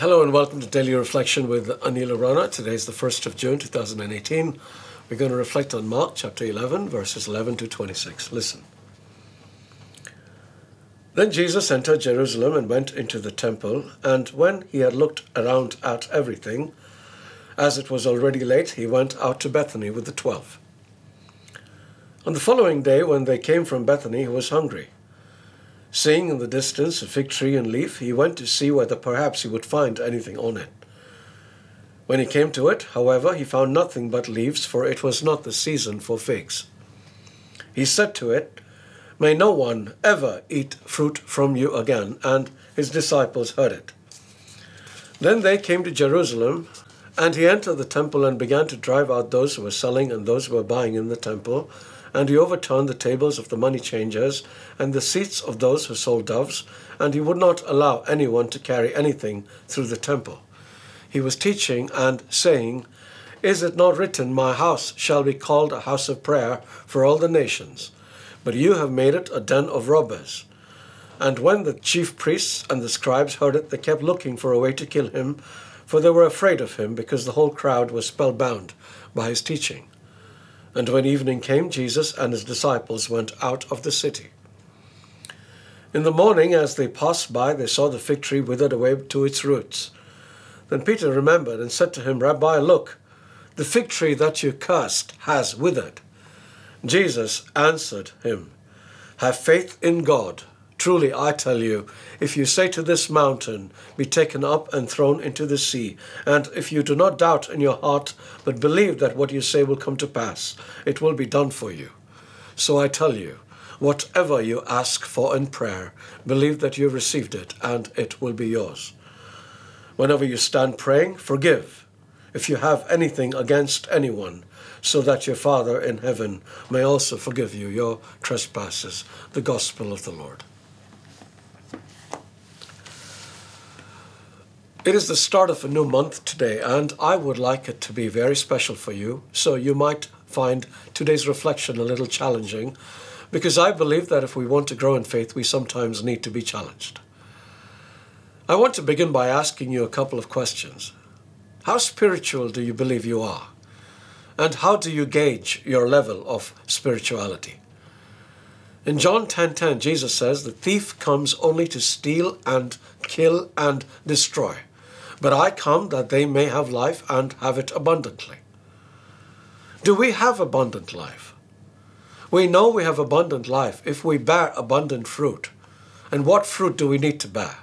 Hello and welcome to Daily Reflection with Aneel Aranha. Today is the 1st of June 2018. We're going to reflect on Mark chapter 11, verses 11 to 26. Listen. Then Jesus entered Jerusalem and went into the temple, and when he had looked around at everything, as it was already late, he went out to Bethany with the 12. On the following day, when they came from Bethany, he was hungry. Seeing in the distance a fig tree and leaf, he went to see whether perhaps he would find anything on it. When he came to it, however, he found nothing but leaves, for it was not the season for figs. He said to it, "May no one ever eat fruit from you again." And his disciples heard it. Then they came to Jerusalem, and he entered the temple and began to drive out those who were selling and those who were buying in the temple. And he overturned the tables of the money changers and the seats of those who sold doves, and he would not allow anyone to carry anything through the temple. He was teaching and saying, "Is it not written, 'My house shall be called a house of prayer for all the nations'? But you have made it a den of robbers." And when the chief priests and the scribes heard it, they kept looking for a way to kill him, for they were afraid of him, because the whole crowd was spellbound by his teaching. And when evening came, Jesus and his disciples went out of the city. In the morning, as they passed by, they saw the fig tree withered away to its roots. Then Peter remembered and said to him, "Rabbi, look, the fig tree that you cursed has withered." Jesus answered him, "Have faith in God. Truly, I tell you, if you say to this mountain, 'Be taken up and thrown into the sea,' and if you do not doubt in your heart, but believe that what you say will come to pass, it will be done for you. So I tell you, whatever you ask for in prayer, believe that you have received it, and it will be yours. Whenever you stand praying, forgive if you have anything against anyone, so that your Father in heaven may also forgive you your trespasses." The Gospel of the Lord. It is the start of a new month today, and I would like it to be very special for you, so you might find today's reflection a little challenging, because I believe that if we want to grow in faith, we sometimes need to be challenged. I want to begin by asking you a couple of questions. How spiritual do you believe you are? And how do you gauge your level of spirituality? In John 10:10, Jesus says, "The thief comes only to steal and kill and destroy. But I come that they may have life and have it abundantly." Do we have abundant life? We know we have abundant life if we bear abundant fruit. And what fruit do we need to bear?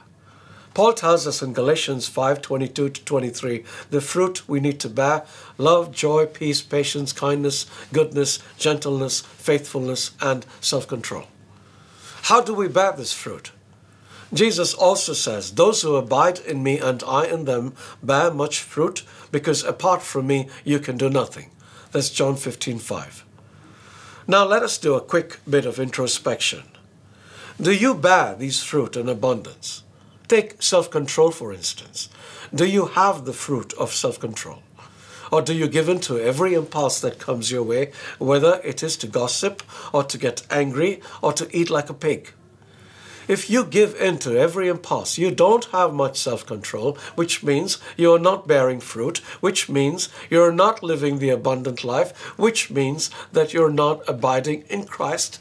Paul tells us in Galatians 5:22-23, the fruit we need to bear: love, joy, peace, patience, kindness, goodness, gentleness, faithfulness, and self-control. How do we bear this fruit? Jesus also says, "Those who abide in me and I in them bear much fruit, because apart from me you can do nothing." That's John 15:5. Now let us do a quick bit of introspection. Do you bear these fruit in abundance? Take self-control, for instance. Do you have the fruit of self-control? Or do you give in to every impulse that comes your way, whether it is to gossip, or to get angry, or to eat like a pig? If you give in to every impulse, you don't have much self-control, which means you are not bearing fruit, which means you're not living the abundant life, which means that you're not abiding in Christ,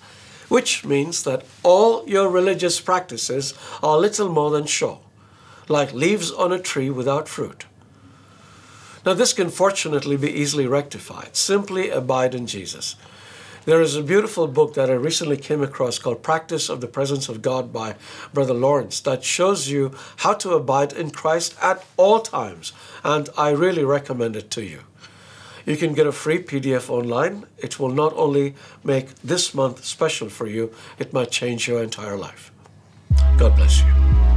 which means that all your religious practices are little more than show, like leaves on a tree without fruit. Now, this can fortunately be easily rectified. Simply abide in Jesus. There is a beautiful book that I recently came across called "Practice of the Presence of God" by Brother Lawrence that shows you how to abide in Christ at all times, and I really recommend it to you. You can get a free PDF online. It will not only make this month special for you, it might change your entire life. God bless you.